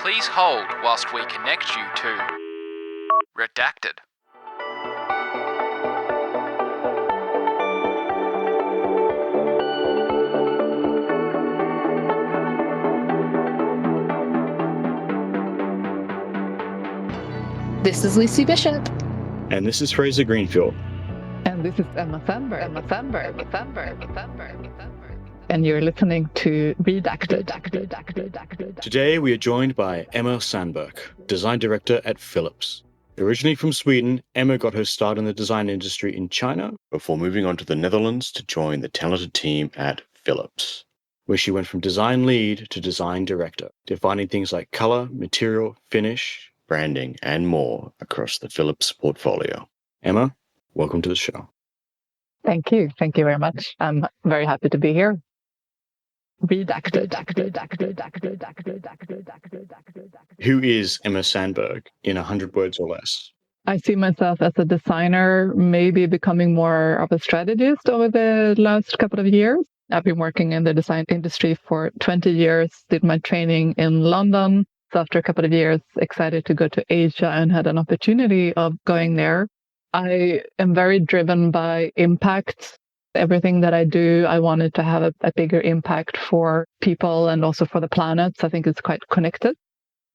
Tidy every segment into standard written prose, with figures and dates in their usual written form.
Please hold whilst we connect you to Redacted. This is Lucy Bishop. And this is Fraser Greenfield. And this is Emma Sandberg. And you're listening to REDACTED. Today we are joined by Emma Sandberg, Design Director at Philips. Originally from Sweden, Emma got her start in the design industry in China before moving on to the Netherlands to join the talented team at Philips, where she went from design lead to design director, defining things like color, material, finish, branding, and more across the Philips portfolio. Emma, welcome to the show. Thank you. Thank you very much. I'm very happy to be here. Redacted. Who is Emma Sandberg in 100 words or less? I see myself as a designer, maybe becoming more of a strategist over the last couple of years. I've been working in the design industry for 20 years, did my training in London. So after a couple of years, excited to go to Asia and had an opportunity of going there. I am very driven by impact. Everything that I do, I wanted to have a bigger impact for people and also for the planet. So I think it's quite connected.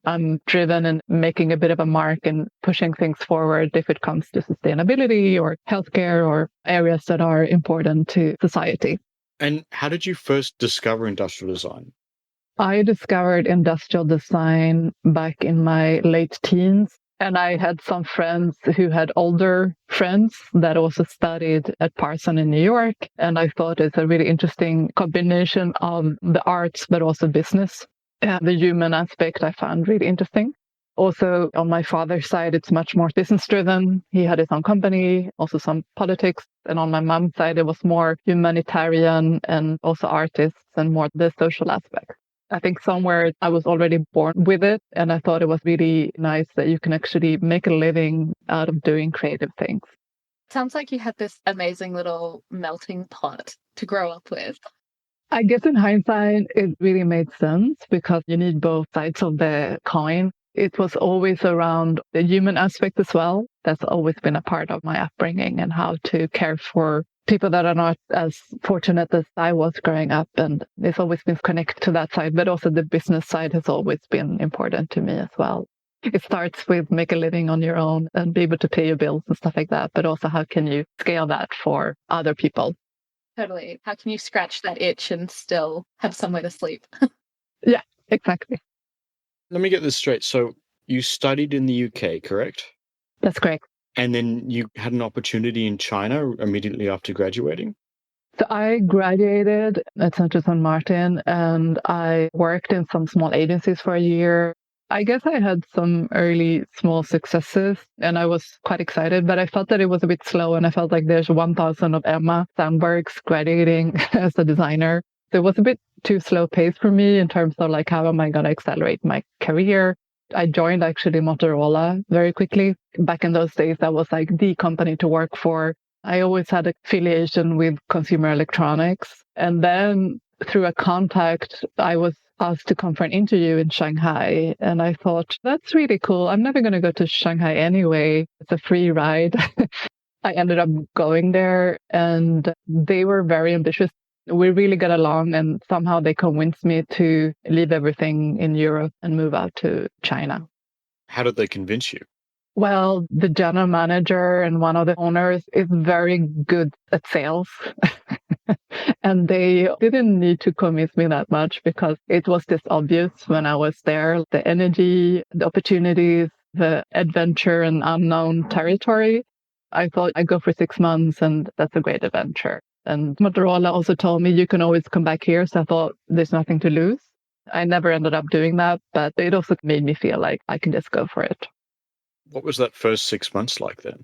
I'm driven in making a bit of a mark and pushing things forward if it comes to sustainability or healthcare or areas that are important to society. And how did you first discover industrial design? I discovered industrial design back in my late teens. And I had some friends who had older friends that also studied at Parsons in New York. And I thought it's a really interesting combination of the arts, but also business. The human aspect I found really interesting. Also, on my father's side, it's much more business driven. He had his own company, also some politics. And on my mom's side, it was more humanitarian and also artists and more the social aspect. I think somewhere I was already born with it, and I thought it was really nice that you can actually make a living out of doing creative things. Sounds like you had this amazing little melting pot to grow up with. I guess in hindsight, it really made sense because you need both sides of the coin. It was always around the human aspect as well. That's always been a part of my upbringing and how to care for people that are not as fortunate as I was growing up. And it's always been connected to that side, but also the business side has always been important to me as well. It starts with make a living on your own and be able to pay your bills and stuff like that. But also how can you scale that for other people? Totally. How can you scratch that itch and still have somewhere to sleep? Yeah, exactly. Let me get this straight. So you studied in the UK, correct? That's correct. And then you had an opportunity in China immediately after graduating? So I graduated at St. Martin and I worked in some small agencies for a year. I guess I had some early small successes and I was quite excited, but I felt that it was a bit slow and I felt like there's 1,000 of Emma Sandbergs graduating as a designer. So it was a bit too slow pace for me in terms of like, how am I going to accelerate my career? I joined actually Motorola very quickly. Back in those days, that was like the company to work for. I always had affiliation with consumer electronics. And then through a contact, I was asked to come for an interview in Shanghai. And I thought, that's really cool. I'm never going to go to Shanghai anyway. It's a free ride. I ended up going there and they were very ambitious. We really got along and somehow they convinced me to leave everything in Europe and move out to China. How did they convince you? Well, the general manager and one of the owners is very good at sales. And they didn't need to convince me that much because it was just obvious when I was there. The energy, the opportunities, the adventure and unknown territory. I thought I'd go for 6 months and that's a great adventure. And Motorola also told me you can always come back here. So I thought there's nothing to lose. I never ended up doing that, but it also made me feel like I can just go for it. What was that first 6 months like then?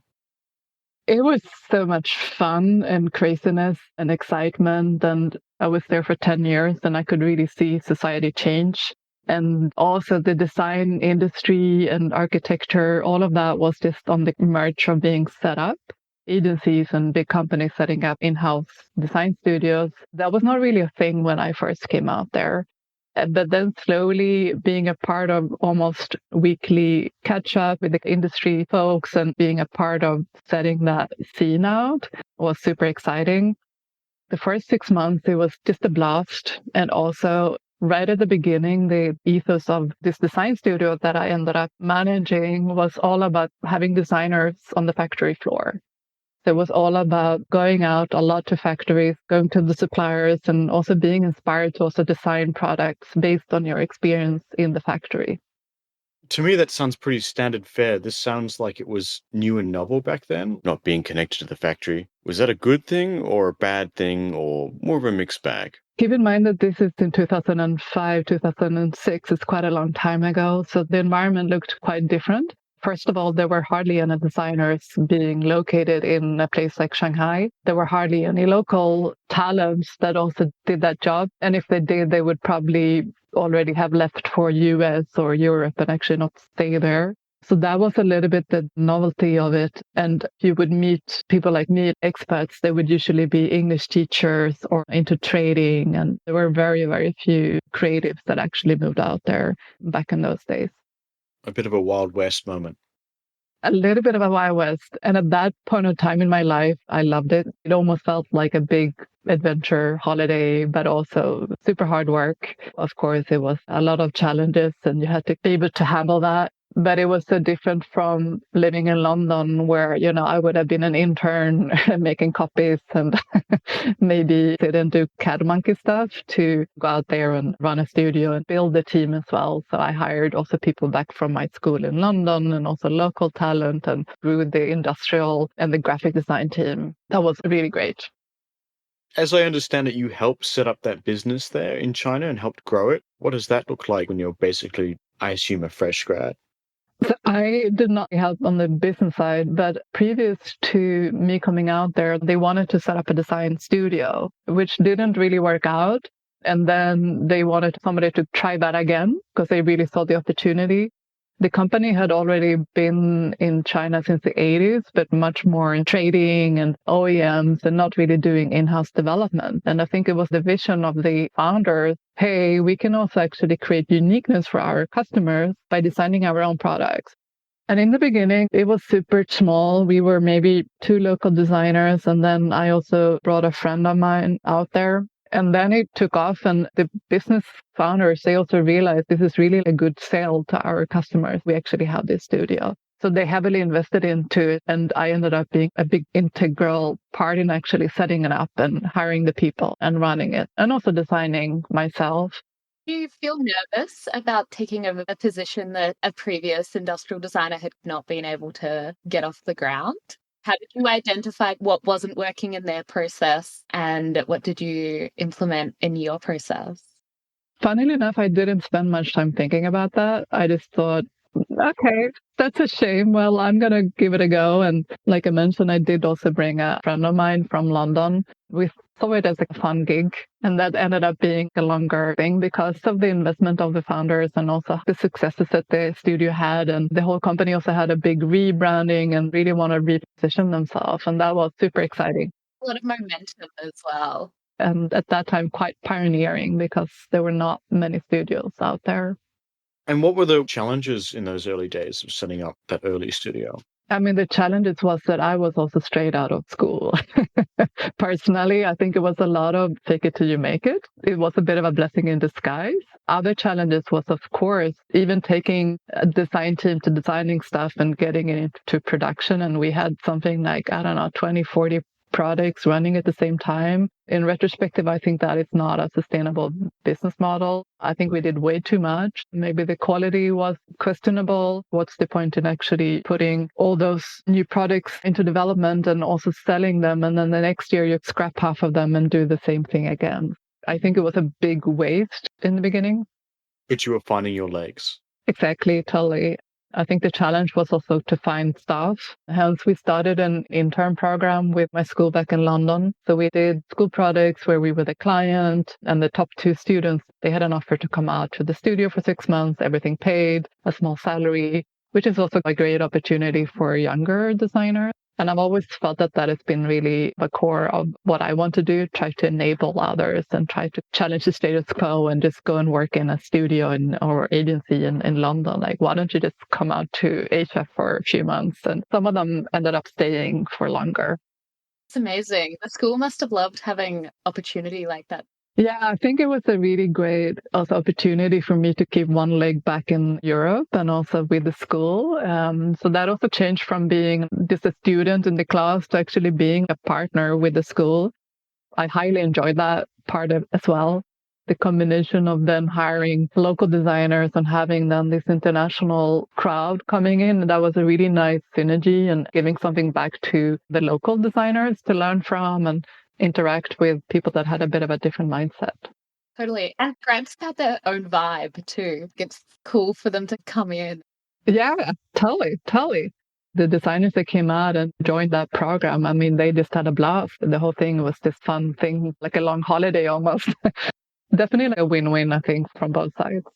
It was so much fun and craziness and excitement. And I was there for 10 years and I could really see society change. And also the design industry and architecture, all of that was just on the merge of being set up. Agencies and big companies setting up in-house design studios. That was not really a thing when I first came out there. But then slowly being a part of almost weekly catch up with the industry folks and being a part of setting that scene out was super exciting. The first 6 months, it was just a blast. And also right at the beginning, the ethos of this design studio that I ended up managing was all about having designers on the factory floor. So it was all about going out a lot to factories, going to the suppliers, and also being inspired to also design products based on your experience in the factory. To me, that sounds pretty standard fare. This sounds like it was new and novel back then, not being connected to the factory. Was that a good thing or a bad thing or more of a mixed bag? Keep in mind that this is in 2005, 2006. It's quite a long time ago. So the environment looked quite different. First of all, there were hardly any designers being located in a place like Shanghai. There were hardly any local talents that also did that job. And if they did, they would probably already have left for US or Europe and actually not stay there. So that was a little bit the novelty of it. And you would meet people like me, experts. They would usually be English teachers or into trading. And there were very, very few creatives that actually moved out there back in those days. A bit of a Wild West moment. A little bit of a Wild West. And at that point of time in my life, I loved it. It almost felt like a big adventure holiday, but also super hard work. Of course, it was a lot of challenges and you had to be able to handle that. But it was so different from living in London where, I would have been an intern making copies and maybe sit and do CAD monkey stuff to go out there and run a studio and build the team as well. So I hired also people back from my school in London and also local talent and grew the industrial and the graphic design team. That was really great. As I understand it, you helped set up that business there in China and helped grow it. What does that look like when you're basically, I assume, a fresh grad? So I did not help on the business side, but previous to me coming out there, they wanted to set up a design studio, which didn't really work out. And then they wanted somebody to try that again because they really saw the opportunity. The company had already been in China since the 80s, but much more in trading and OEMs and not really doing in-house development. And I think it was the vision of the founders, hey, we can also actually create uniqueness for our customers by designing our own products. And in the beginning, it was super small. We were maybe 2 local designers. And then I also brought a friend of mine out there. And then it took off and the business founders, they also realized this is really a good sale to our customers. We actually have this studio. So they heavily invested into it. And I ended up being a big integral part in actually setting it up and hiring the people and running it and also designing myself. Do you feel nervous about taking over a position that a previous industrial designer had not been able to get off the ground? How did you identify what wasn't working in their process and what did you implement in your process? Funnily enough, I didn't spend much time thinking about that. I just thought, okay, that's a shame. Well, I'm going to give it a go. And like I mentioned, I did also bring a friend of mine from London. We saw it as a fun gig. And that ended up being a longer thing because of the investment of the founders and also the successes that the studio had. And the whole company also had a big rebranding and really want to reposition themselves. And that was super exciting. A lot of momentum as well. And at that time, quite pioneering because there were not many studios out there. And what were the challenges in those early days of setting up that early studio? I mean, the challenges was that I was also straight out of school. Personally, I think it was a lot of fake it till you make it. It was a bit of a blessing in disguise. Other challenges was, of course, even taking a design team to designing stuff and getting it into production. And we had something like, 20, 40 products running at the same time. In retrospective, I think that is not a sustainable business model. I think we did way too much. Maybe the quality was questionable. What's the point in actually putting all those new products into development and also selling them? And then the next year you scrap half of them and do the same thing again. I think it was a big waste in the beginning. But you were finding your legs. Exactly, totally. I think the challenge was also to find staff. Hence, we started an intern program with my school back in London. So we did school projects where we were the client and the top 2 students. They had an offer to come out to the studio for 6 months, everything paid, a small salary, which is also a great opportunity for younger designers. And I've always felt that that has been really the core of what I want to do, try to enable others and try to challenge the status quo and just go and work in a studio or agency in London. Like, why don't you just come out to Asia for a few months? And some of them ended up staying for longer. It's amazing. The school must have loved having opportunity like that. Yeah, I think it was a really great also opportunity for me to keep one leg back in Europe and also with the school. So that also changed from being just a student in the class to actually being a partner with the school. I highly enjoyed that part of as well. The combination of them hiring local designers and having then this international crowd coming in, that was a really nice synergy and giving something back to the local designers to learn from and interact with people that had a bit of a different mindset. Totally. And grants had their own vibe too. It's cool for them to come in. Yeah, totally. The designers that came out and joined that program, I mean, they just had a blast. The whole thing was this fun thing, like a long holiday almost. Definitely a win-win, I think, from both sides.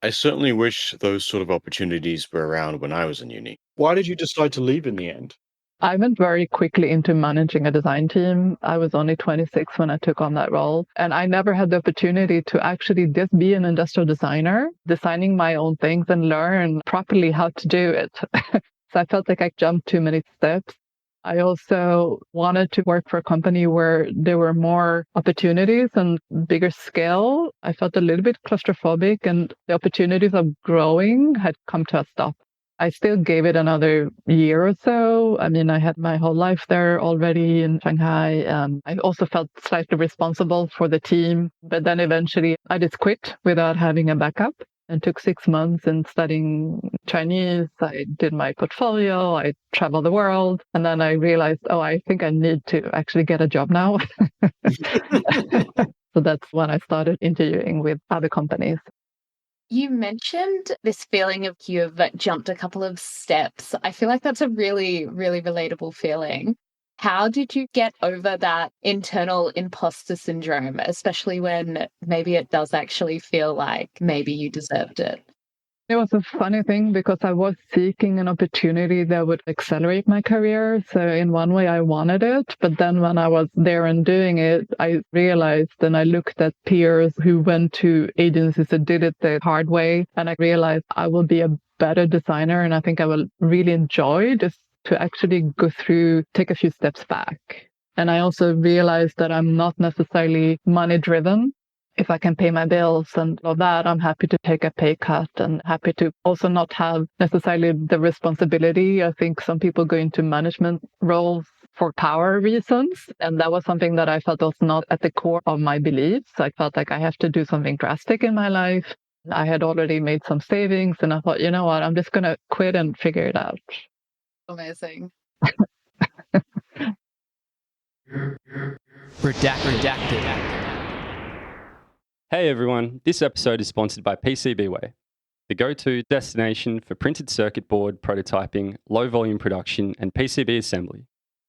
I certainly wish those sort of opportunities were around when I was in uni. Why did you decide to leave in the end? I went very quickly into managing a design team. I was only 26 when I took on that role. And I never had the opportunity to actually just be an industrial designer, designing my own things and learn properly how to do it. So I felt like I jumped too many steps. I also wanted to work for a company where there were more opportunities and bigger scale. I felt a little bit claustrophobic and the opportunities of growing had come to a stop. I still gave it another year or so. I mean, I had my whole life there already in Shanghai. I also felt slightly responsible for the team. But then eventually I just quit without having a backup and took 6 months in studying Chinese. I did my portfolio. I traveled the world. And then I realized, I think I need to actually get a job now. So that's when I started interviewing with other companies. You mentioned this feeling of you've jumped a couple of steps. I feel like that's a really, really relatable feeling. How did you get over that internal imposter syndrome, especially when maybe it does actually feel like maybe you deserved it? It was a funny thing because I was seeking an opportunity that would accelerate my career. So in one way, I wanted it. But then when I was there and doing it, I realized and I looked at peers who went to agencies that did it the hard way. And I realized I will be a better designer. And I think I will really enjoy just to actually go through, take a few steps back. And I also realized that I'm not necessarily money driven. If I can pay my bills and all that, I'm happy to take a pay cut and happy to also not have necessarily the responsibility. I think some people go into management roles for power reasons. And that was something that I felt was not at the core of my beliefs. I felt like I have to do something drastic in my life. I had already made some savings and I thought, you know what, I'm just going to quit and figure it out. Amazing. Redacted. Hey everyone, this episode is sponsored by PCBWay, the go-to destination for printed circuit board prototyping, low-volume production, and PCB assembly.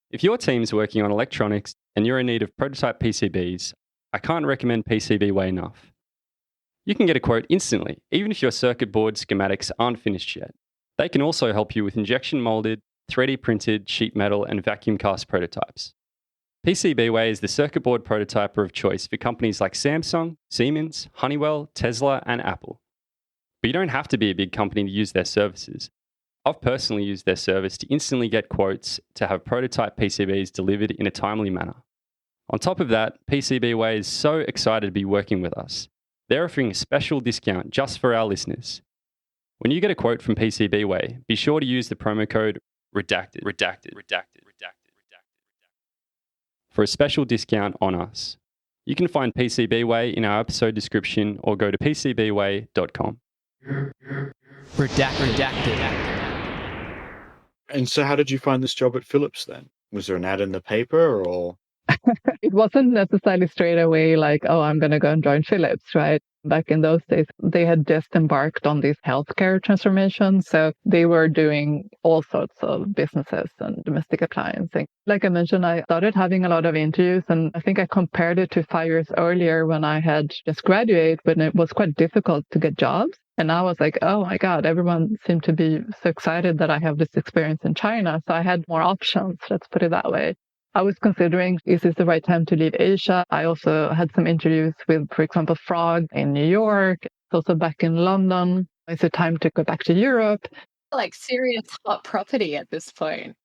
If your team's working on electronics and you're in need of prototype PCBs, I can't recommend PCBWay enough. You can get a quote instantly, even if your circuit board schematics aren't finished yet. They can also help you with injection molded, 3D printed sheet metal and vacuum cast prototypes. PCBWay is the circuit board prototyper of choice for companies like Samsung, Siemens, Honeywell, Tesla, and Apple. But you don't have to be a big company to use their services. I've personally used their service to instantly get quotes to have prototype PCBs delivered in a timely manner. On top of that, PCBWay is so excited to be working with us. They're offering a special discount just for our listeners. When you get a quote from PCBWay, be sure to use the promo code REDACTED for a special discount on us. You can find PCBWay in our episode description or go to pcbway.com. Redacted. And so how did you find this job at Philips then? Was there an ad in the paper or? It wasn't necessarily straight away like, I'm going to go and join Philips, right? Back in those days, they had just embarked on this healthcare transformation. So they were doing all sorts of businesses and domestic appliances. Like I mentioned, I started having a lot of interviews and I think I compared it to 5 years earlier when I had just graduated, when it was quite difficult to get jobs. And I was like, oh my God, everyone seemed to be so excited that I have this experience in China. So I had more options, let's put it that way. I was considering, is this the right time to leave Asia? I also had some interviews with, for example, Frog in New York, also back in London. Is it time to go back to Europe? Like serious hot property at this point.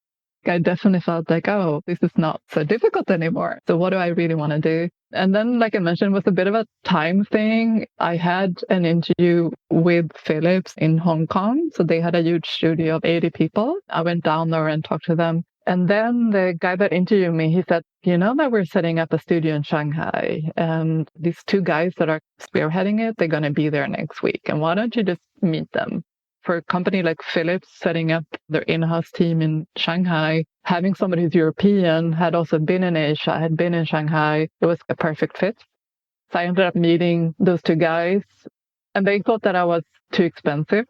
I definitely felt like, oh, this is not so difficult anymore. So what do I really want to do? And then, like I mentioned, it was a bit of a time thing. I had an interview with Philips in Hong Kong. So they had a huge studio of 80 people. I went down there and talked to them. And then the guy that interviewed me, he said, you know that we're setting up a studio in Shanghai, and these two guys that are spearheading it, they're going to be there next week. And why don't you just meet them? For a company like Philips setting up their in-house team in Shanghai, having somebody who's European, had also been in Asia, had been in Shanghai, it was a perfect fit. So I ended up meeting those two guys, and they thought that I was too expensive.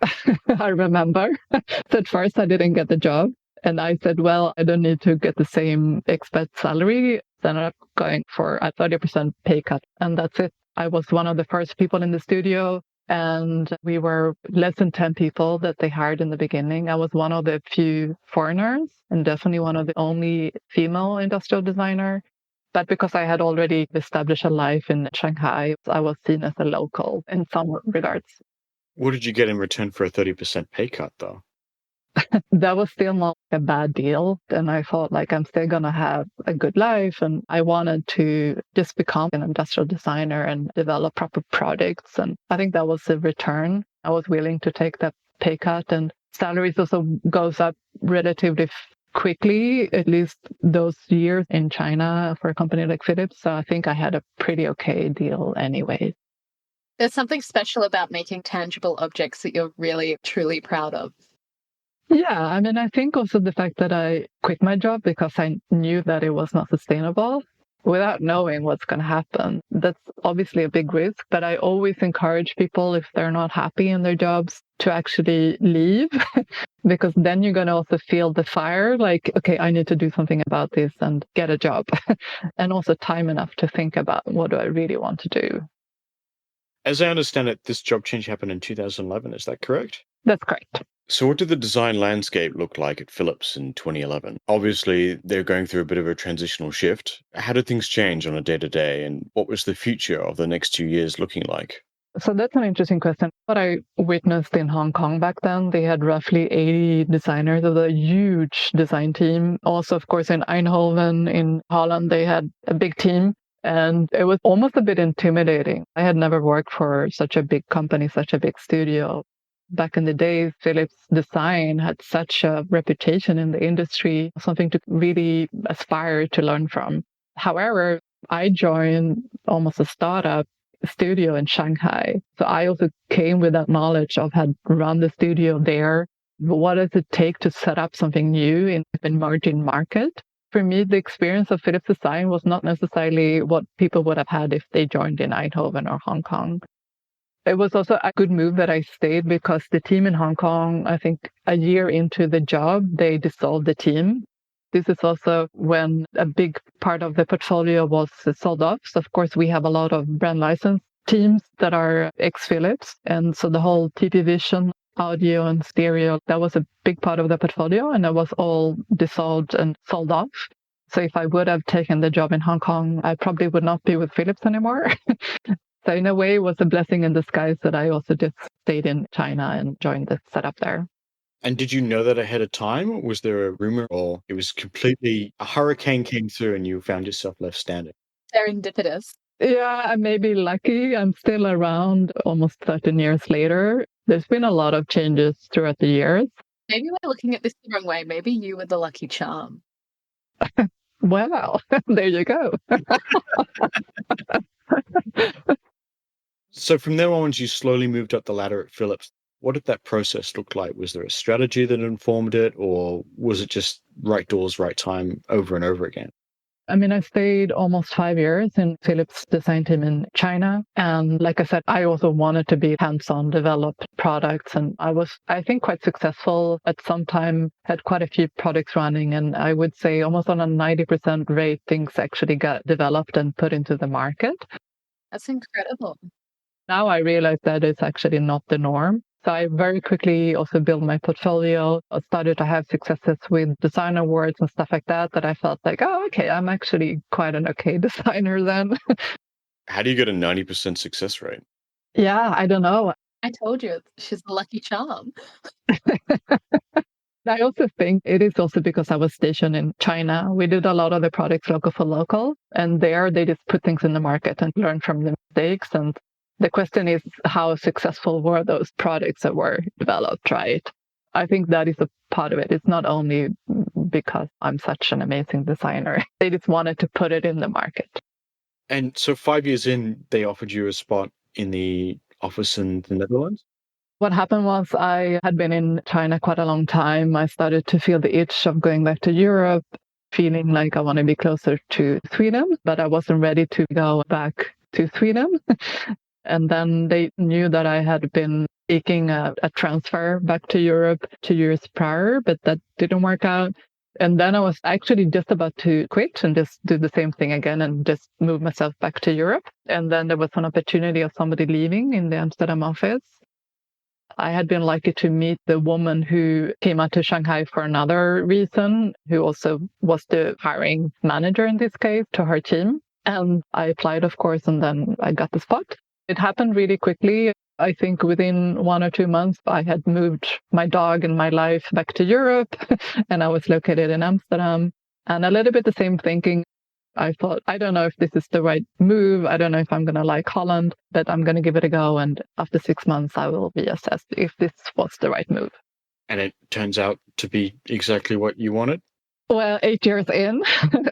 I remember. So at first I didn't get the job. And I said, well, I don't need to get the same expat salary. So I ended up going for a 30% pay cut. And that's it. I was one of the first people in the studio. And we were less than 10 people that they hired in the beginning. I was one of the few foreigners and definitely one of the only female industrial designer. But because I had already established a life in Shanghai, I was seen as a local in some regards. What did you get in return for a 30% pay cut, though? That was still not a bad deal. And I thought like I'm still going to have a good life. And I wanted to just become an industrial designer and develop proper products. And I think that was the return. I was willing to take that pay cut, and salaries also goes up relatively quickly, at least those years in China for a company like Philips. So I think I had a pretty okay deal anyway. There's something special about making tangible objects that you're really, truly proud of. Yeah, I mean, I think also the fact that I quit my job because I knew that it was not sustainable without knowing what's going to happen. That's obviously a big risk, but I always encourage people, if they're not happy in their jobs, to actually leave, because then you're going to also feel the fire, like, okay, I need to do something about this and get a job, and also time enough to think about what do I really want to do. As I understand it, this job change happened in 2011. Is that correct? That's correct. So what did the design landscape look like at Philips in 2011? Obviously, they're going through a bit of a transitional shift. How did things change on a day-to-day, and what was the future of the next 2 years looking like? So that's an interesting question. What I witnessed in Hong Kong back then, they had roughly 80 designers of a huge design team. Also, of course, in Eindhoven, in Holland, they had a big team. And it was almost a bit intimidating. I had never worked for such a big company, such a big studio. Back in the day, Philips design had such a reputation in the industry, something to really aspire to learn from. However, I joined almost a startup studio in Shanghai. So I also came with that knowledge of had run the studio there. What does it take to set up something new in an emerging market? For me, the experience of Philips design was not necessarily what people would have had if they joined in Eindhoven or Hong Kong. It was also a good move that I stayed because the team in Hong Kong, I think a year into the job, they dissolved the team. This is also when a big part of the portfolio was sold off. So of course, we have a lot of brand license teams that are ex-Philips. And so the whole TP Vision, audio and stereo, that was a big part of the portfolio, and that was all dissolved and sold off. So if I would have taken the job in Hong Kong, I probably would not be with Philips anymore. So in a way, it was a blessing in disguise that I also just stayed in China and joined the setup there. And did you know that ahead of time? Was there a rumor, or it was completely a hurricane came through and you found yourself left standing? Serendipitous. Yeah, I may be lucky. I'm still around almost 13 years later. There's been a lot of changes throughout the years. Maybe we're looking at this the wrong way. Maybe you were the lucky charm. Well, there you go. So from there on, you slowly moved up the ladder at Philips. What did that process look like? Was there a strategy that informed it, or was it just right doors, right time over and over again? I mean, I stayed almost 5 years in Philips design team in China. And like I said, I also wanted to be hands-on, develop products. And I was, I think, quite successful at some time, had quite a few products running. And I would say almost on a 90% rate, things actually got developed and put into the market. That's incredible. Now I realize that it's actually not the norm. So I very quickly also built my portfolio. I started to have successes with design awards and stuff like that, that I felt like, oh, okay, I'm actually quite an okay designer then. How do you get a 90% success rate? Yeah, I don't know. I told you, she's a lucky charm. I also think it is also because I was stationed in China. We did a lot of the products local for local, and there they just put things in the market and learn from the mistakes. And the question is, how successful were those products that were developed, right? I think that is a part of it. It's not only because I'm such an amazing designer. They just wanted to put it in the market. And so 5 years in, they offered you a spot in the office in the Netherlands? What happened was I had been in China quite a long time. I started to feel the itch of going back to Europe, feeling like I want to be closer to Sweden, but I wasn't ready to go back to Sweden. And then they knew that I had been seeking a transfer back to Europe 2 years prior, but that didn't work out. And then I was actually just about to quit and just do the same thing again and just move myself back to Europe. And then there was an opportunity of somebody leaving in the Amsterdam office. I had been lucky to meet the woman who came out to Shanghai for another reason, who also was the hiring manager in this case to her team. And I applied, of course, and then I got the spot. It happened really quickly. I think within 1 or 2 months, I had moved my dog and my life back to Europe, and I was located in Amsterdam. And a little bit the same thinking. I thought, I don't know if this is the right move. I don't know if I'm going to like Holland, but I'm going to give it a go. And after 6 months, I will reassess if this was the right move. And it turns out to be exactly what you wanted? Well, 8 years in,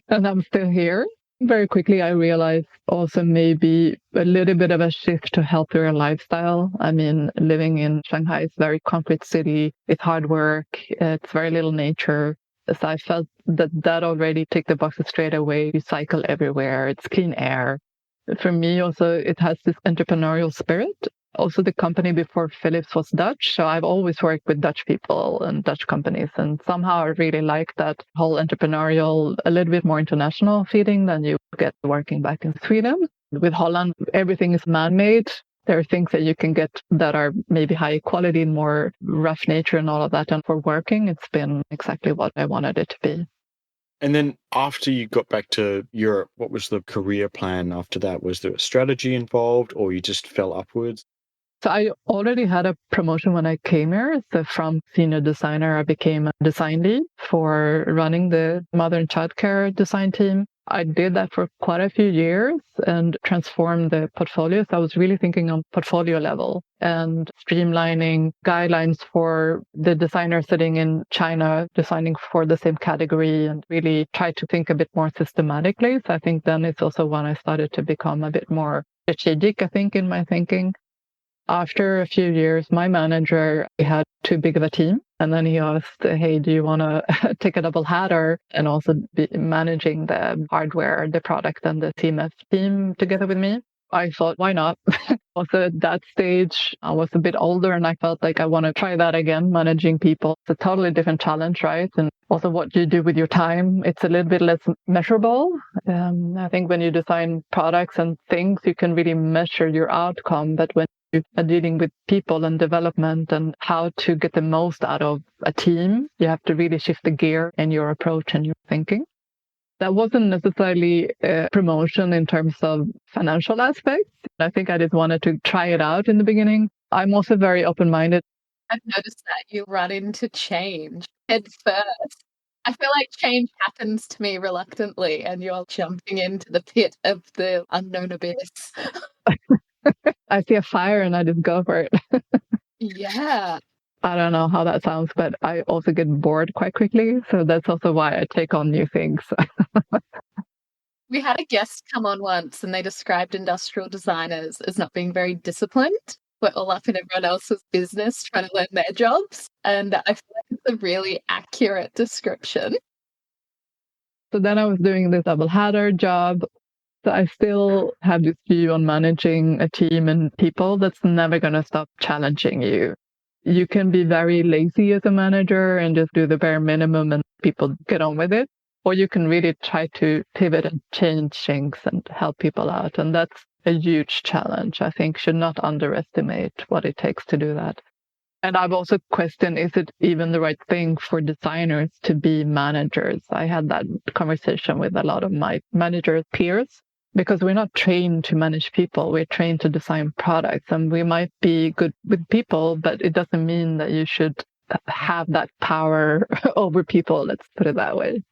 and I'm still here. Very quickly, I realized also maybe a little bit of a shift to healthier lifestyle. I mean, living in Shanghai is a very concrete city. It's hard work. It's very little nature. So I felt that already ticked the boxes straight away. You cycle everywhere. It's clean air. For me, also, it has this entrepreneurial spirit. Also, the company before Philips was Dutch. So I've always worked with Dutch people and Dutch companies. And somehow I really like that whole entrepreneurial, a little bit more international feeling than you get working back in Sweden. With Holland, everything is man-made. There are things that you can get that are maybe high quality, more rough nature and all of that. And for working, it's been exactly what I wanted it to be. And then after you got back to Europe, what was the career plan after that? Was there a strategy involved or you just fell upwards? So I already had a promotion when I came here. So from senior designer, I became a design lead for running the mother and childcare design team. I did that for quite a few years and transformed the portfolio. So I was really thinking on portfolio level and streamlining guidelines for the designers sitting in China, designing for the same category, and really try to think a bit more systematically. So I think then it's also when I started to become a bit more strategic, I think, in my thinking. After a few years, my manager had too big of a team. And then he asked, hey, do you want to take a double hatter and also be managing the hardware, the product, and the CMF team together with me? I thought, why not? Also, at that stage, I was a bit older and I felt like I want to try that again, managing people. It's a totally different challenge, right? And also what you do with your time, it's a little bit less measurable. I think when you design products and things, you can really measure your outcome. But when you are dealing with people and development and how to get the most out of a team, you have to really shift the gear in your approach and your thinking. That wasn't necessarily a promotion in terms of financial aspects. I think I just wanted to try it out in the beginning. I'm also very open-minded. I've noticed that you run into change head first. I feel like change happens to me reluctantly and you're jumping into the pit of the unknown abyss. I see a fire and I just go for it. Yeah. I don't know how that sounds, but I also get bored quite quickly. So that's also why I take on new things. We had a guest come on once and they described industrial designers as not being very disciplined. We're all up in everyone else's business trying to learn their jobs. And I feel like it's a really accurate description. So then I was doing this double hatter job. So I still have this view on managing a team and people that's never going to stop challenging you. You can be very lazy as a manager and just do the bare minimum and people get on with it. Or you can really try to pivot and change things and help people out. And that's a huge challenge. I think should not underestimate what it takes to do that. And I've also questioned, is it even the right thing for designers to be managers? I had that conversation with a lot of my manager peers because we're not trained to manage people. We're trained to design products, and we might be good with people, but it doesn't mean that you should have that power over people. Let's put it that way.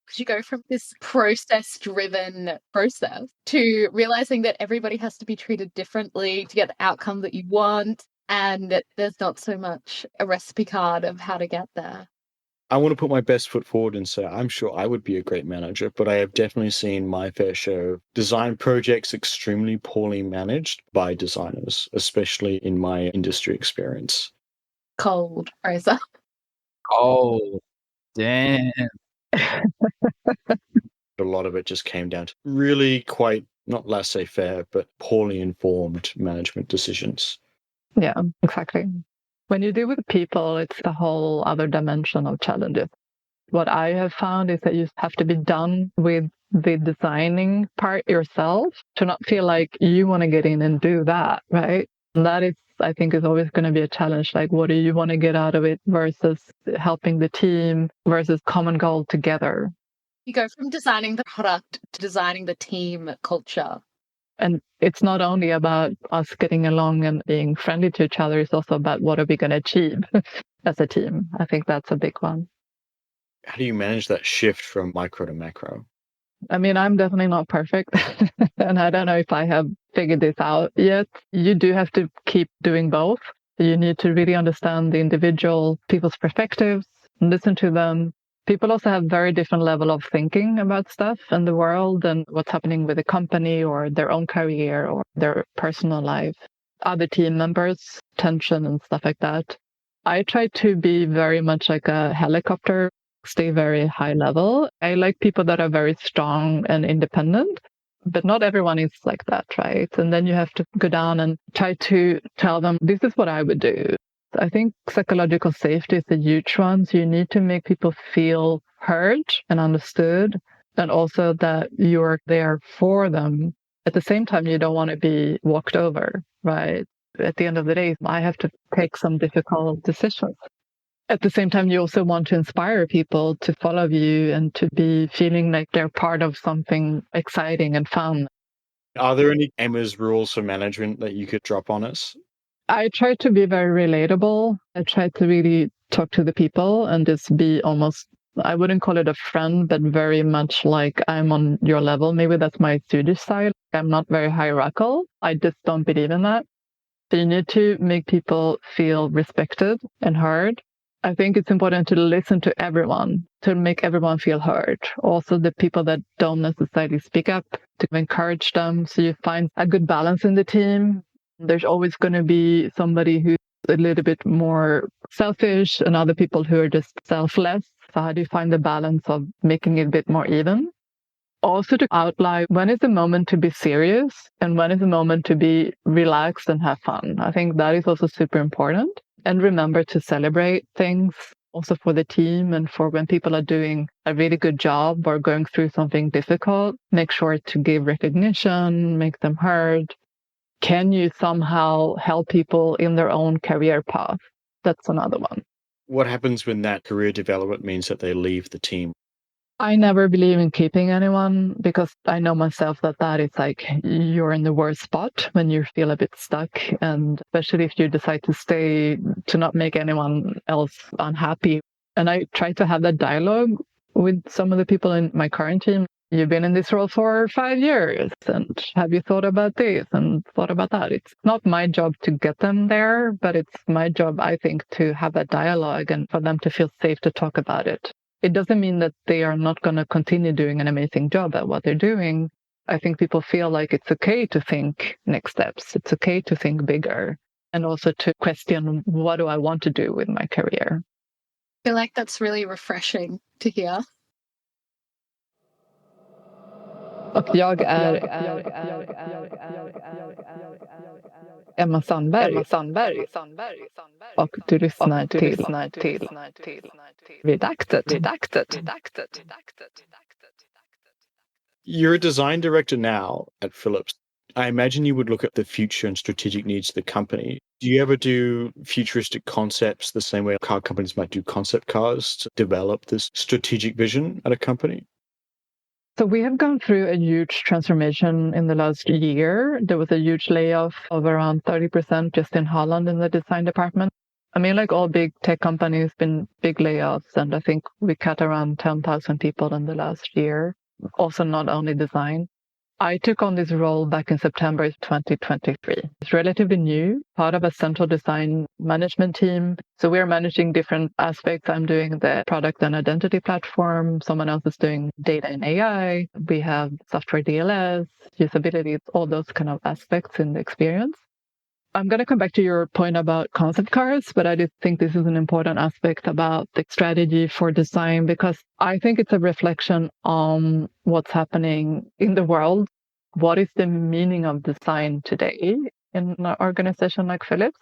Because you go from this process-driven process to realizing that everybody has to be treated differently to get the outcome that you want, and that there's not so much a recipe card of how to get there. I want to put my best foot forward and say I'm sure I would be a great manager, but I have definitely seen my fair share of design projects extremely poorly managed by designers, especially in my industry experience. Cold, Fraser. Oh, damn. A lot of it just came down to really quite, not laissez-faire, but poorly informed management decisions. Yeah, exactly. When you deal with people, it's a whole other dimension of challenges. What I have found is that you have to be done with the designing part yourself to not feel like you want to get in and do that, right? And that is, I think, is always going to be a challenge. Like, what do you want to get out of it versus helping the team versus common goal together? You go from designing the product to designing the team culture. And it's not only about us getting along and being friendly to each other, it's also about what are we going to achieve as a team. I think that's a big one. How do you manage that shift from micro to macro? I mean, I'm definitely not perfect. And I don't know if I have figured this out yet. You do have to keep doing both. You need to really understand the individual people's perspectives, listen to them. People also have very different level of thinking about stuff in the world and what's happening with the company or their own career or their personal life. Other team members, tension and stuff like that. I try to be very much like a helicopter, stay very high level. I like people that are very strong and independent, but not everyone is like that, right? And then you have to go down and try to tell them, this is what I would do. I think psychological safety is a huge one. So you need to make people feel heard and understood, and also that you're there for them. At the same time, you don't want to be walked over, right? At the end of the day, I have to take some difficult decisions. At the same time, you also want to inspire people to follow you and to be feeling like they're part of something exciting and fun. Are there any Emma's rules for management that you could drop on us? I try to be very relatable. I try to really talk to the people and just be almost, I wouldn't call it a friend, but very much like I'm on your level. Maybe that's my Swedish side. I'm not very hierarchical. I just don't believe in that. So you need to make people feel respected and heard. I think it's important to listen to everyone, to make everyone feel heard. Also, the people that don't necessarily speak up, to encourage them. So you find a good balance in the team. There's always going to be somebody who's a little bit more selfish and other people who are just selfless. So how do you find the balance of making it a bit more even? Also to outline when is the moment to be serious and when is the moment to be relaxed and have fun. I think that is also super important. And remember to celebrate things also for the team and for when people are doing a really good job or going through something difficult. Make sure to give recognition, make them heard. Can you somehow help people in their own career path? That's another one. What happens when that career development means that they leave the team? I never believe in keeping anyone because I know myself that is like you're in the worst spot when you feel a bit stuck. And especially if you decide to stay, to not make anyone else unhappy. And I try to have that dialogue with some of the people in my current team. You've been in this role for 5 years, and have you thought about this and thought about that? It's not my job to get them there, but it's my job, I think, to have that dialogue and for them to feel safe to talk about it. It doesn't mean that they are not going to continue doing an amazing job at what they're doing. I think people feel like it's okay to think next steps. It's okay to think bigger and also to question, what do I want to do with my career? I feel like that's really refreshing to hear. Och jag är Emma Sandberg. Och du lyssnar till Redacted. You're a design director now at Philips. I imagine you would look at the future and strategic needs of the company. Do you ever do futuristic concepts the same way car companies might do concept cars to develop this strategic vision at a company? So we have gone through a huge transformation in the last year. There was a huge layoff of around 30% just in Holland in the design department. I mean, like all big tech companies, been big layoffs, and I think we cut around 10,000 people in the last year. Also, not only design. I took on this role back in September 2023. It's relatively new, part of a central design management team. So we're managing different aspects. I'm doing the product and identity platform. Someone else is doing data and AI. We have software DLS, usability, all those kind of aspects in the experience. I'm going to come back to your point about concept cars, but I do think this is an important aspect about the strategy for design, because I think it's a reflection on what's happening in the world. What is the meaning of design today in an organization like Philips?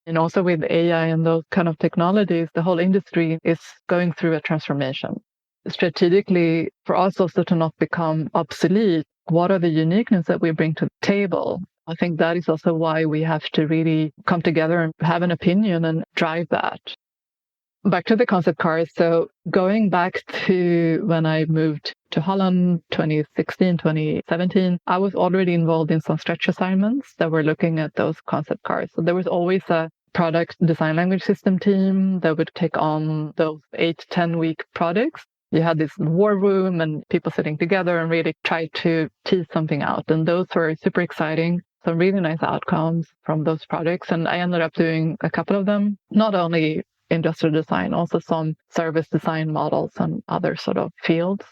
And also with AI and those kind of technologies, the whole industry is going through a transformation. Strategically, for us also to not become obsolete, what are the uniqueness that we bring to the table? I think that is also why we have to really come together and have an opinion and drive that. Back to the concept cars. So going back to when I moved to Holland, 2016, 2017, I was already involved in some stretch assignments that were looking at those concept cars. So there was always a product design language system team that would take on those 8-10 week projects. You had this war room and people sitting together and really try to tease something out. And those were super exciting. Some really nice outcomes from those projects. And I ended up doing a couple of them, not only industrial design, also some service design models and other sort of fields.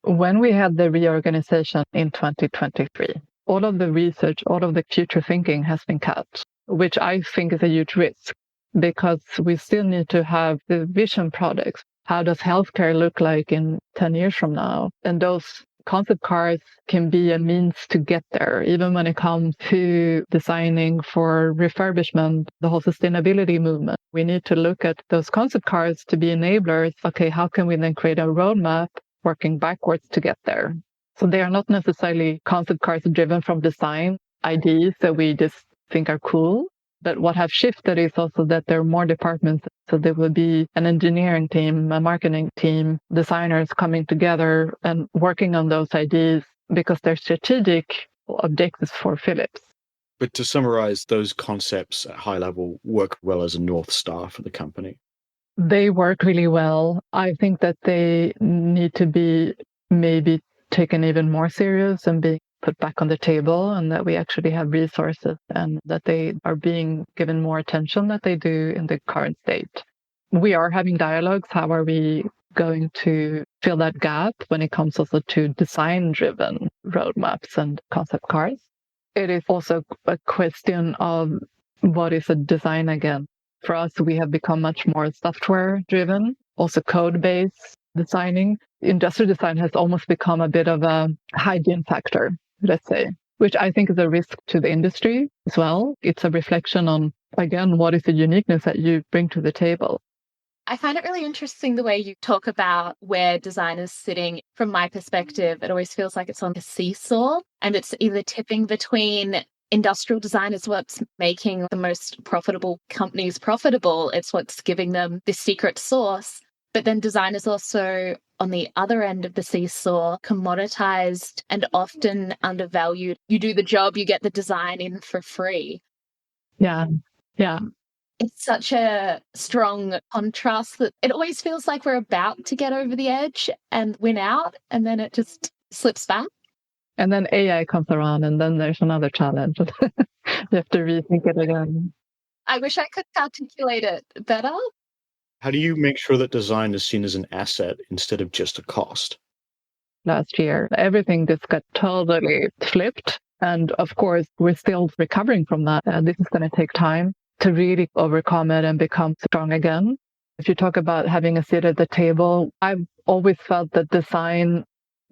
When we had the reorganization in 2023, all of the research, all of the future thinking has been cut, which I think is a huge risk, because we still need to have the vision products. How does healthcare look like in 10 years from now? And those concept cars can be a means to get there, even when it comes to designing for refurbishment, the whole sustainability movement. We need to look at those concept cars to be enablers. Okay, how can we then create a roadmap working backwards to get there? So they are not necessarily concept cars driven from design ideas that we just think are cool. But what have shifted is also that there are more departments. So there will be an engineering team, a marketing team, designers coming together and working on those ideas because they're strategic objectives for Philips. But to summarize, those concepts at high level work well as a North Star for the company. They work really well. I think that they need to be maybe taken even more serious and being put back on the table, and that we actually have resources and that they are being given more attention than they do in the current state. We are having dialogues. How are we going to fill that gap when it comes also to design-driven roadmaps and concept cars? It is also a question of what is a design again. For us, we have become much more software-driven, also code-based designing. Industrial design has almost become a bit of a hygiene factor, let's say, which I think is a risk to the industry as well. It's a reflection on, again, what is the uniqueness that you bring to the table. I find it really interesting the way you talk about where design is sitting. From my perspective, it always feels like it's on a seesaw, and it's either tipping between industrial design is what's making the most profitable companies profitable. It's what's giving them the secret sauce. But then design is also on the other end of the seesaw, commoditized and often undervalued. You do the job, you get the design in for free. Yeah. It's such a strong contrast that it always feels like we're about to get over the edge and win out, and then it just slips back. And then AI comes around, and then there's another challenge. You have to rethink it again. I wish I could articulate it better. How do you make sure that design is seen as an asset instead of just a cost? Last year, everything just got totally flipped. And of course, we're still recovering from that. This is going to take time to really overcome it and become strong again. If you talk about having a seat at the table, I've always felt that design,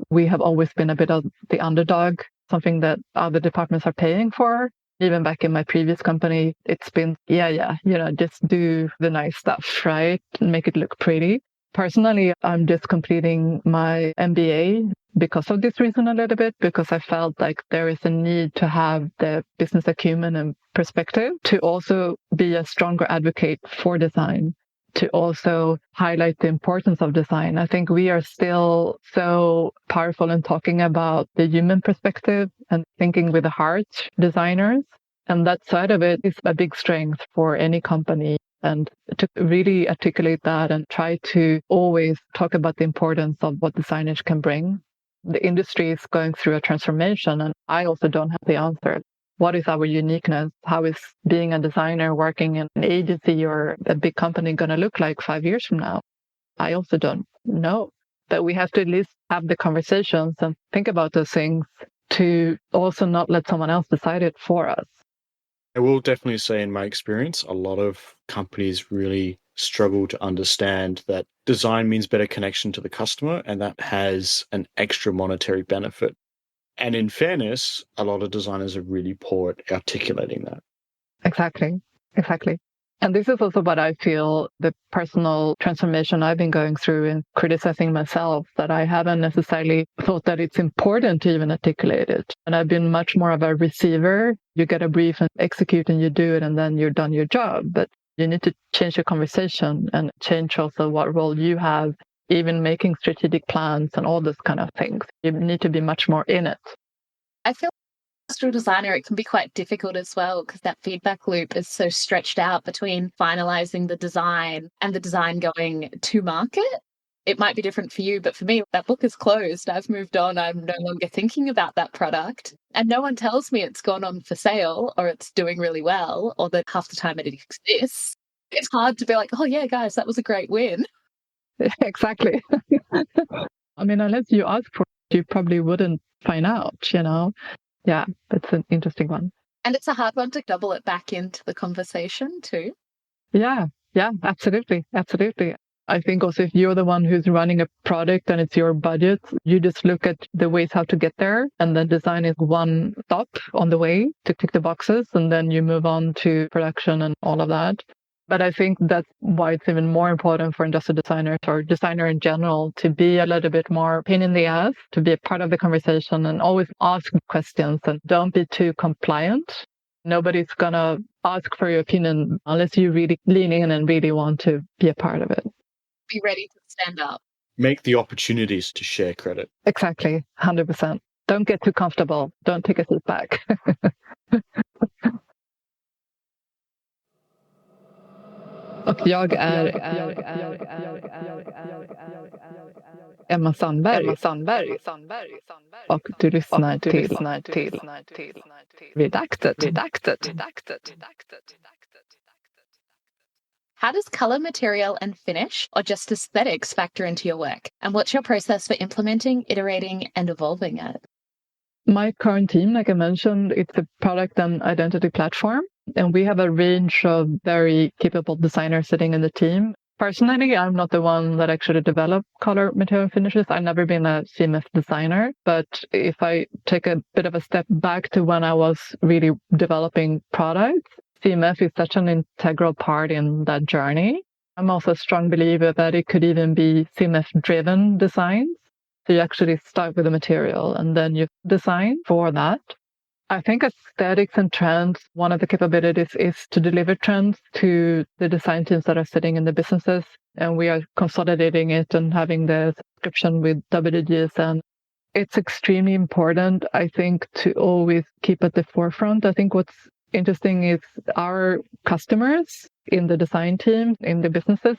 we have always been a bit of the underdog, something that other departments are paying for. Even back in my previous company, it's been, just do the nice stuff, right? And make it look pretty. Personally, I'm just completing my MBA because of this reason a little bit, because I felt like there is a need to have the business acumen and perspective to also be a stronger advocate for design, to also highlight the importance of design. I think we are still so powerful in talking about the human perspective and thinking with the heart, designers. And that side of it is a big strength for any company. And to really articulate that and try to always talk about the importance of what designers can bring. The industry is going through a transformation, and I also don't have the answer. What is our uniqueness? How is being a designer working in an agency or a big company going to look like 5 years from now? I also don't know. But we have to at least have the conversations and think about those things to also not let someone else decide it for us. I will definitely say, in my experience, a lot of companies really struggle to understand that design means better connection to the customer, and that has an extra monetary benefit. And in fairness, a lot of designers are really poor at articulating that. Exactly. And this is also what I feel, the personal transformation I've been going through in criticizing myself, that I haven't necessarily thought that it's important to even articulate it. And I've been much more of a receiver. You get a brief and execute and you do it, and then you're done your job. But you need to change your conversation and change also what role you have, even making strategic plans and all those kind of things. You need to be much more in it. I feel industrial designer, it can be quite difficult as well, because that feedback loop is so stretched out between finalizing the design and the design going to market. It might be different for you, but for me, that book is closed. I've moved on. I'm no longer thinking about that product. And no one tells me it's gone on for sale or it's doing really well or that half the time it exists. It's hard to be like, oh yeah, guys, that was a great win. Exactly. I mean, unless you ask for it, you probably wouldn't find out, Yeah, it's an interesting one. And it's a hard one to double it back into the conversation too. Yeah, absolutely. I think also if you're the one who's running a product and it's your budget, you just look at the ways how to get there. And then design is one stop on the way to tick the boxes. And then you move on to production and all of that. But I think that's why it's even more important for industrial designers or designer in general to be a little bit more pain in the ass, to be a part of the conversation and always ask questions and don't be too compliant. Nobody's going to ask for your opinion unless you really lean in and really want to be a part of it. Be ready to stand up. Make the opportunities to share credit. Exactly, 100%. Don't get too comfortable. Don't take a seat back. Och jag är Emma Sandberg. Och du lyssnar till Redacted. How does color, material, and finish, or just aesthetics, factor into your work? And what's your process for implementing, iterating, and evolving it? My current team, like I mentioned, it's a product and identity platform. And we have a range of very capable designers sitting in the team. Personally, I'm not the one that actually developed color, material, finishes. I've never been a CMF designer. But if I take a bit of a step back to when I was really developing products, CMF is such an integral part in that journey. I'm also a strong believer that it could even be CMF-driven designs. So you actually start with the material and then you design for that. I think aesthetics and trends, one of the capabilities is to deliver trends to the design teams that are sitting in the businesses. And we are consolidating it and having the subscription with WGSN. It's extremely important, I think, to always keep at the forefront. I think what's interesting is our customers in the design team, in the businesses,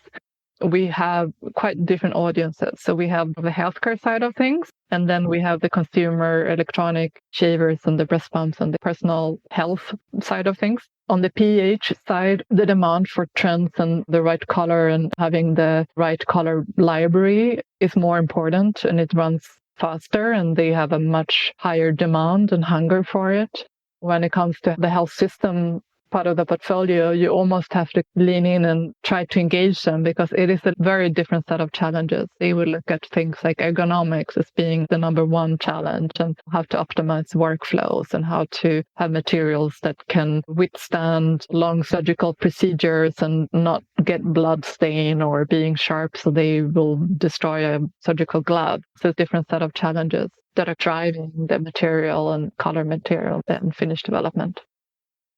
we have quite different audiences. So we have the healthcare side of things, and then we have the consumer electronic shavers and the breast pumps and the personal health side of things. On the PH side, the demand for trends and the right color and having the right color library is more important, and it runs faster and they have a much higher demand and hunger for it. When it comes to the health system part of the portfolio, you almost have to lean in and try to engage them because it is a very different set of challenges. They will look at things like ergonomics as being the number one challenge and how to optimize workflows and how to have materials that can withstand long surgical procedures and not get blood stain or being sharp, so they will destroy a surgical glove. So it's a different set of challenges that are driving the material and color material and finish development.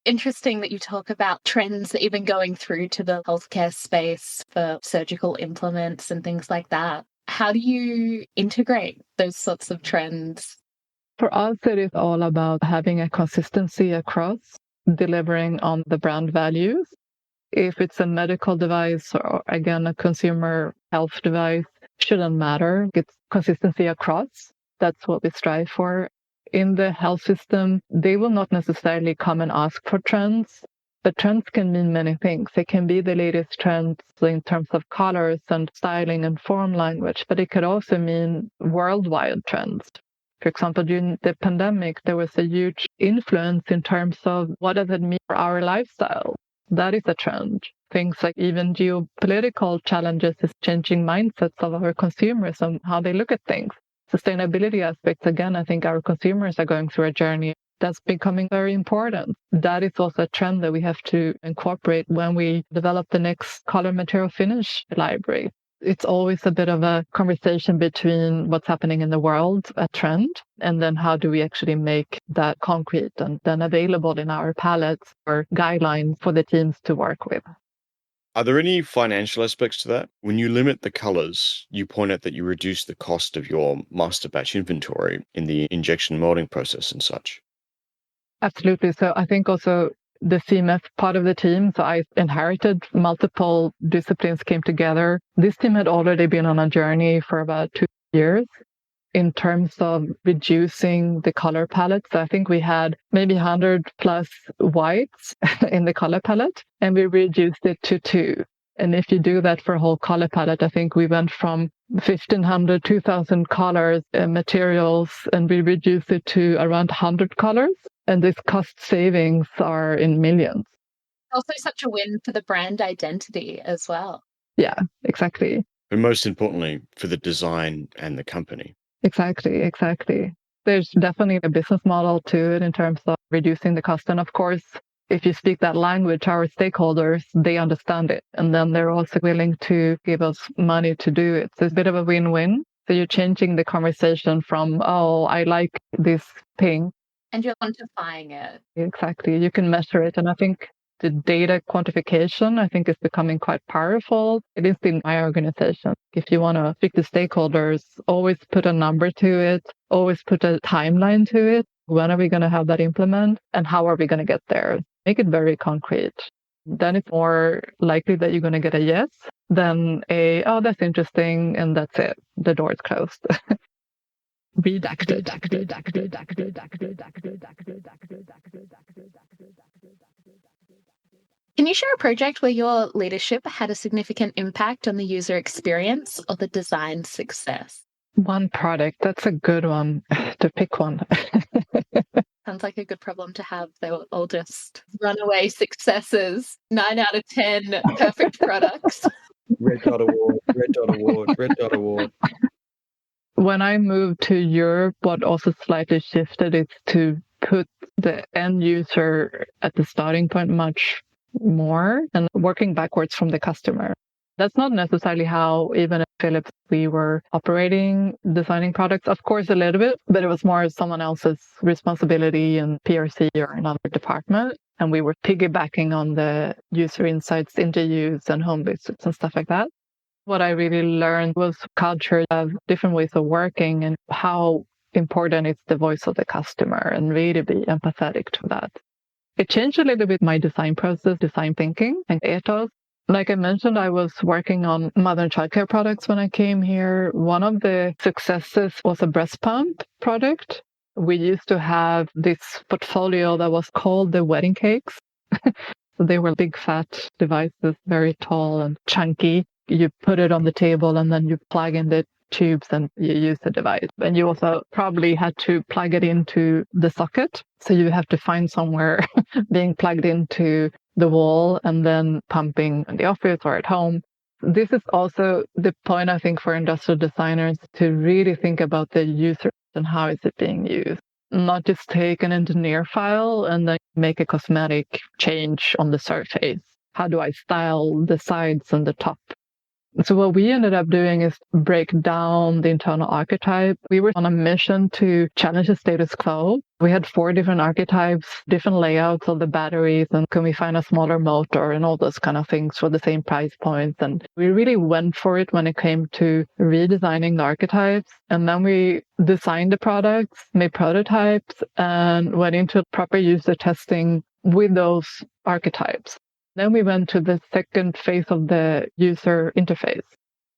Interesting that you talk about trends even going through to the healthcare space for surgical implements and things like that. How do you integrate those sorts of trends? For us, it is all about having a consistency across, delivering on the brand values. If it's a medical device or, again, a consumer health device, shouldn't matter. It's consistency across. That's what we strive for. In the health system, they will not necessarily come and ask for trends, but trends can mean many things. They can be the latest trends in terms of colors and styling and form language, but it could also mean worldwide trends. For example, during the pandemic, there was a huge influence in terms of what does it mean for our lifestyle. That is a trend. Things like even geopolitical challenges is changing mindsets of our consumers and how they look at things. Sustainability aspects, again, I think our consumers are going through a journey that's becoming very important. That is also a trend that we have to incorporate when we develop the next color material finish library. It's always a bit of a conversation between what's happening in the world, a trend, and then how do we actually make that concrete and then available in our palettes or guidelines for the teams to work with. Are there any financial aspects to that? When you limit the colors, you point out that you reduce the cost of your master batch inventory in the injection molding process and such. Absolutely. So I think also the CMF part of the team, so I inherited multiple disciplines came together. This team had already been on a journey for about 2 years in terms of reducing the color palette. So I think we had maybe 100 plus whites in the color palette, and we reduced it to 2. And if you do that for a whole color palette, I think we went from 1,500, 2,000 colors and materials, and we reduced it to around 100 colors. And these cost savings are in millions. Also such a win for the brand identity as well. Yeah, exactly. But most importantly, for the design and the company. Exactly. There's definitely a business model to it in terms of reducing the cost. And of course, if you speak that language, our stakeholders, they understand it. And then they're also willing to give us money to do it. So it's a bit of a win-win. So you're changing the conversation from, oh, I like this thing. And you're quantifying it. Exactly. You can measure it. And I think the data quantification, I think, is becoming quite powerful. It is in my organization. If you want to speak to stakeholders, always put a number to it, always put a timeline to it. When are we going to have that implement and how are we going to get there? Make it very concrete. Then it's more likely that you're going to get a yes than a, oh, that's interesting, and that's it. The door is closed. Redacted. Can you share a project where your leadership had a significant impact on the user experience or the design success? One product, that's a good one to pick one. Sounds like a good problem to have. They were all just runaway successes. 9 out of 10 perfect products. Red Dot Award, Red Dot Award, Red Dot Award. When I moved to Europe, what also slightly shifted is to put the end user at the starting point much more and working backwards from the customer. That's not necessarily how even at Philips we were operating, designing products. Of course, a little bit, but it was more someone else's responsibility in PRC or another department. And we were piggybacking on the user insights, interviews and home visits and stuff like that. What I really learned was culture of different ways of working and how important it's the voice of the customer and really be empathetic to that. It changed a little bit my design process, design thinking and ethos. Like I mentioned, I was working on mother and childcare products when I came here. One of the successes was a breast pump product. We used to have this portfolio that was called the wedding cakes. So they were big fat devices, very tall and chunky. You put it on the table and then you plug in the tubes and you use the device. And you also probably had to plug it into the socket. So you have to find somewhere being plugged into the wall and then pumping in the office or at home. This is also the point, I think, for industrial designers to really think about the user and how is it being used. Not just take an engineer file and then make a cosmetic change on the surface. how do I style the sides and the top? So what we ended up doing is break down the internal archetype. We were on a mission to challenge the status quo. We had 4 different archetypes, different layouts of the batteries, and can we find a smaller motor and all those kind of things for the same price points. And we really went for it when it came to redesigning the archetypes. And then we designed the products, made prototypes, and went into proper user testing with those archetypes. Then we went to the second phase of the user interface.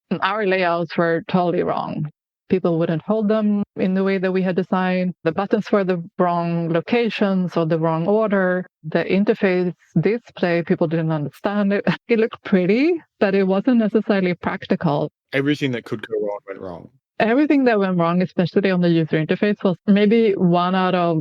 And our layouts were totally wrong. People wouldn't hold them in the way that we had designed. The buttons were the wrong locations or the wrong order. The interface display, people didn't understand it. It looked pretty, but it wasn't necessarily practical. Everything that could go wrong went wrong. Everything that went wrong, especially on the user interface, was maybe 1 out of,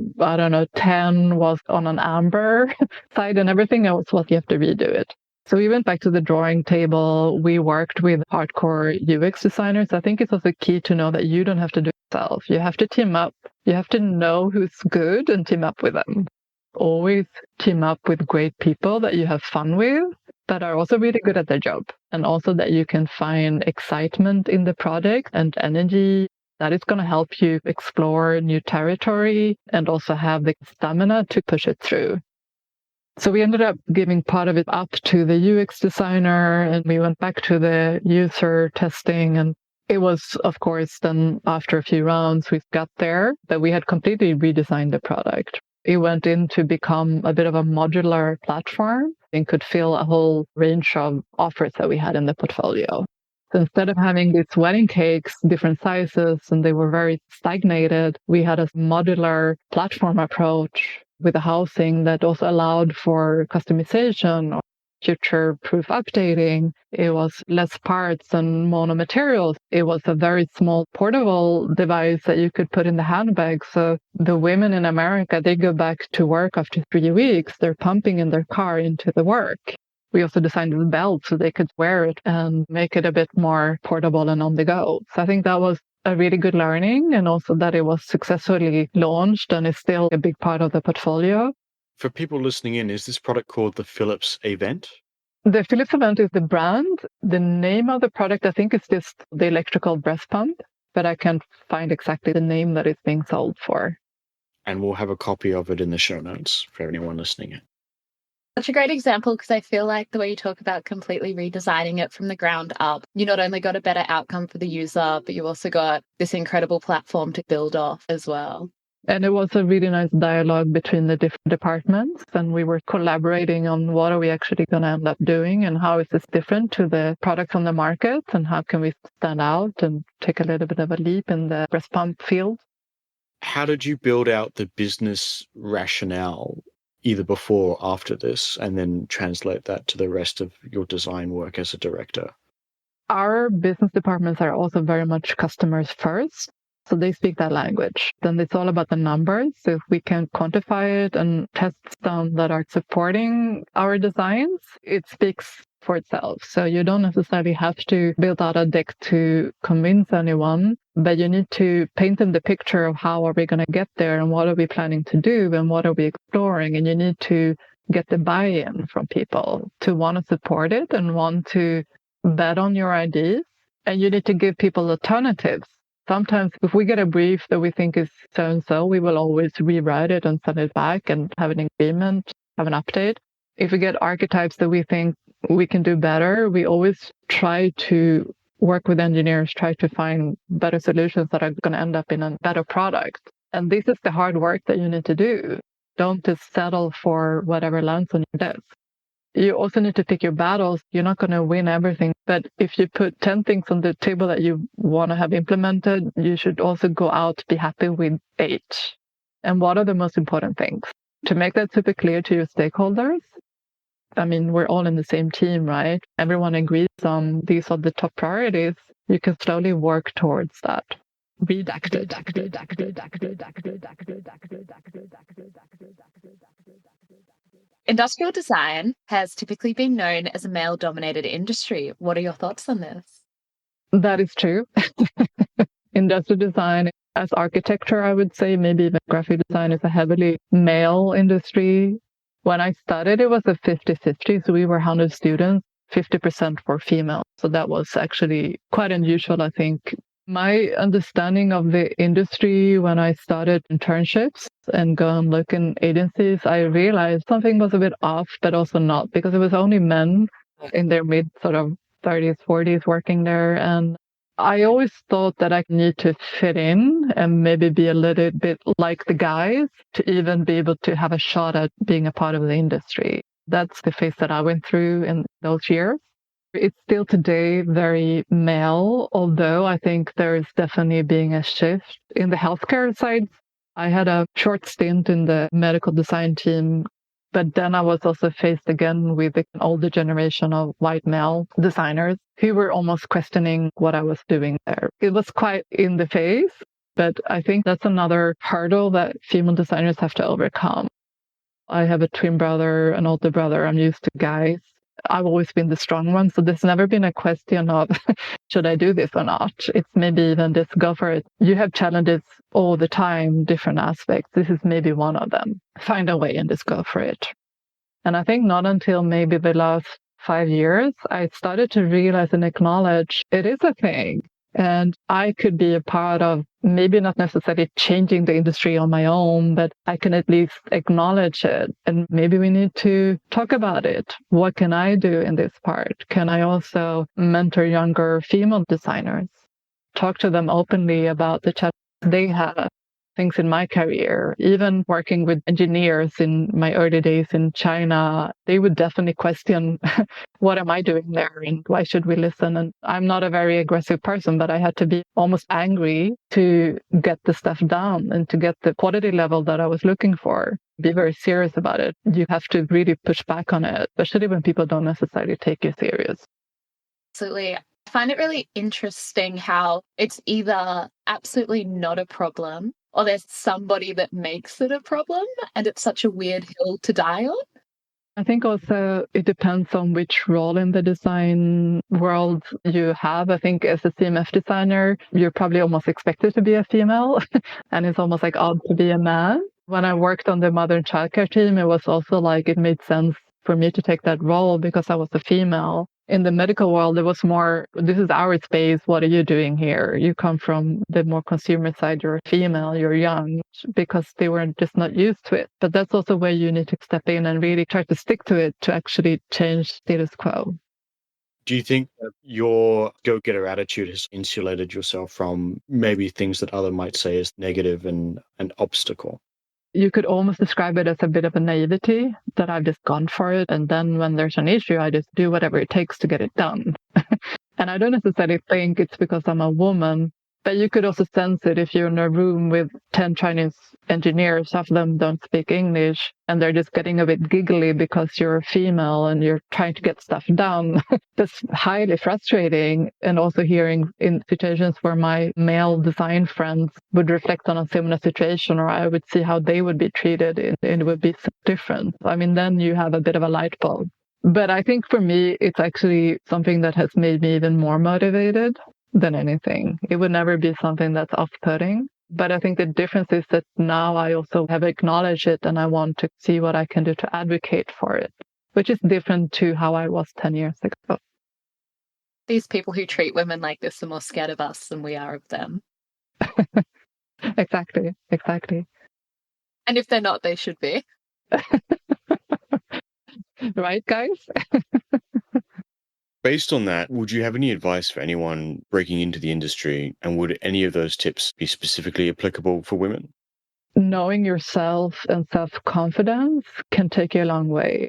10 was on an amber side, and everything else was you have to redo it. So we went back to the drawing table. We worked with hardcore UX designers. I think it's also key to know that you don't have to do it yourself. You have to team up. You have to know who's good and team up with them. Always team up with great people that you have fun with, that are also really good at their job, and also that you can find excitement in the product and energy that is going to help you explore new territory and also have the stamina to push it through. So we ended up giving part of it up to the UX designer, and we went back to the user testing. And it was, of course, then after a few rounds, we got there that we had completely redesigned the product. It went in to become a bit of a modular platform and could fill a whole range of offers that we had in the portfolio. So instead of having these wedding cakes, different sizes, and they were very stagnated, we had a modular platform approach with a housing that also allowed for customization or future-proof updating. It was less parts and monomaterials. It was a very small portable device that you could put in the handbag. So the women in America, they go back to work after 3 weeks. They're pumping in their car into the work. We also designed the belt so they could wear it and make it a bit more portable and on the go. So I think that was a really good learning, and also that it was successfully launched and is still a big part of the portfolio. For people listening in, is this product called the Philips Event? The Philips Event is the brand. The name of the product, I think, is just the electrical breast pump, but I can't find exactly the name that it's being sold for. And we'll have a copy of it in the show notes for anyone listening in. Such a great example, because I feel like the way you talk about completely redesigning it from the ground up, you not only got a better outcome for the user, but you also got this incredible platform to build off as well. And it was a really nice dialogue between the different departments, and we were collaborating on what are we actually going to end up doing and how is this different to the products on the market, and how can we stand out and take a little bit of a leap in the breast pump field. How did you build out the business rationale either before or after this, and then translate that to the rest of your design work as a director? Our business departments are also very much customers first. So they speak that language. Then it's all about the numbers. So if we can quantify it and tests down that are supporting our designs, it speaks for itself. So you don't necessarily have to build out a deck to convince anyone, but you need to paint them the picture of how are we going to get there and what are we planning to do and what are we exploring. And you need to get the buy-in from people to want to support it and want to bet on your ideas. And you need to give people alternatives. Sometimes if we get a brief that we think is so-and-so, we will always rewrite it and send it back and have an agreement, have an update. If we get archetypes that we think we can do better, we always try to work with engineers, try to find better solutions that are going to end up in a better product. And this is the hard work that you need to do. Don't just settle for whatever lands on your desk. You also need to pick your battles. You're not going to win everything. But if you put 10 things on the table that you want to have implemented, you should also go out, be happy with 8. And what are the most important things? To make that super clear to your stakeholders. I mean, we're all in the same team, right? Everyone agrees on these are the top priorities. You can slowly work towards that. Redacted. Industrial design has typically been known as a male-dominated industry. What are your thoughts on this? That is true. Industrial design, as architecture, I would say, maybe even graphic design is a heavily male industry. When I started, it was a 50-50. So we were 100 students, 50% were female. So that was actually quite unusual, I think. My understanding of the industry when I started internships and go and look in agencies, I realized something was a bit off, but also not, because it was only men in their mid sort of 30s, 40s working there. And I always thought that I need to fit in and maybe be a little bit like the guys to even be able to have a shot at being a part of the industry. That's the phase that I went through in those years. It's still today very male, although I think there is definitely being a shift in the healthcare side. I had a short stint in the medical design team, but then I was also faced again with an older generation of white male designers who were almost questioning what I was doing there. It was quite in the face, but I think that's another hurdle that female designers have to overcome. I have a twin brother, an older brother. I'm used to guys. I've always been the strong one. So there's never been a question of, should I do this or not? It's maybe even just go for it. You have challenges all the time, different aspects. This is maybe one of them. Find a way and just go for it. And I think not until maybe the last 5 years, I started to realize and acknowledge it is a thing. And I could be a part of maybe not necessarily changing the industry on my own, but I can at least acknowledge it. And maybe we need to talk about it. What can I do in this part? Can I also mentor younger female designers? Talk to them openly about the challenges they have. Things in my career, even working with engineers in my early days in China, they would definitely question, what am I doing there and why should we listen? And I'm not a very aggressive person, but I had to be almost angry to get the stuff done and to get the quality level that I was looking for. Be very serious about it. You have to really push back on it, especially when people don't necessarily take you serious. Absolutely. I find it really interesting how it's either absolutely not a problem or there's somebody that makes it a problem, and it's such a weird hill to die on. I think also it depends on which role in the design world you have. I think as a CMF designer, you're probably almost expected to be a female, and it's almost like odd to be a man. When I worked on the mother and childcare team, it was also like it made sense for me to take that role because I was a female. In the medical world, it was more, this is our space. What are you doing here? You come from the more consumer side. You're a female, you're young, because they were just not used to it. But that's also where you need to step in and really try to stick to it to actually change status quo. Do you think that your go-getter attitude has insulated yourself from maybe things that others might say is negative and an obstacle? You could almost describe it as a bit of a naivety that I've just gone for it. And then when there's an issue, I just do whatever it takes to get it done. And I don't necessarily think it's because I'm a woman, but you could also sense it if you're in a room with 10 Chinese engineers, half of them don't speak English, and they're just getting a bit giggly because you're a female and you're trying to get stuff done. That's highly frustrating. And also hearing in situations where my male design friends would reflect on a similar situation, or I would see how they would be treated, and it would be so different. I mean, then you have a bit of a light bulb. But I think for me, it's actually something that has made me even more motivated than anything. It would never be something that's off-putting. But I think the difference is that now I also have acknowledged it and I want to see what I can do to advocate for it, which is different to how I was 10 years ago. These people who treat women like this are more scared of us than we are of them. Exactly. And if they're not, they should be. Right, guys? Based on that, would you have any advice for anyone breaking into the industry, and would any of those tips be specifically applicable for women? Knowing yourself and self-confidence can take you a long way.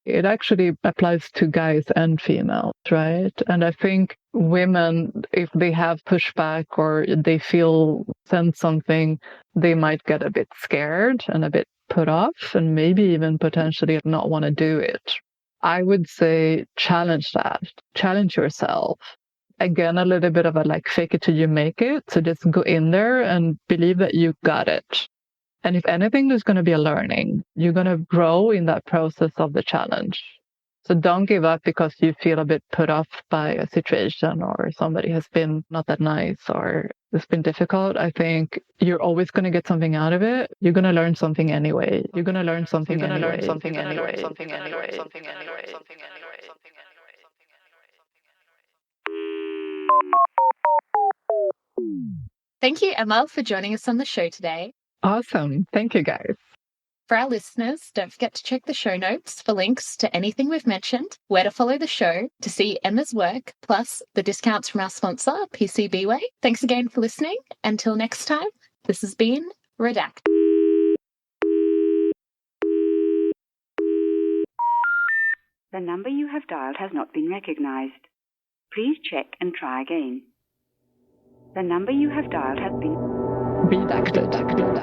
It actually applies to guys and females, right? And I think women, if they have pushback or they sense something, they might get a bit scared and a bit put off and maybe even potentially not want to do it. I would say challenge that. Challenge yourself. Again, a little bit of a fake it till you make it. So just go in there and believe that you got it. And if anything, there's going to be a learning. You're going to grow in that process of the challenge. So don't give up because you feel a bit put off by a situation or somebody has been not that nice, or it's been difficult. I think you're always going to get something out of it. You're going to learn something anyway. You're going to learn something You're anyway. going to learn something anyway. Thank you, Emma, for joining us on the show today. Awesome. Thank you, guys. For our listeners, don't forget to check the show notes for links to anything we've mentioned, where to follow the show, to see Emma's work, plus the discounts from our sponsor, PCBWay. Thanks again for listening. Until next time, this has been Redacted. The number you have dialed has not been recognized. Please check and try again. The number you have dialed has been Redacted.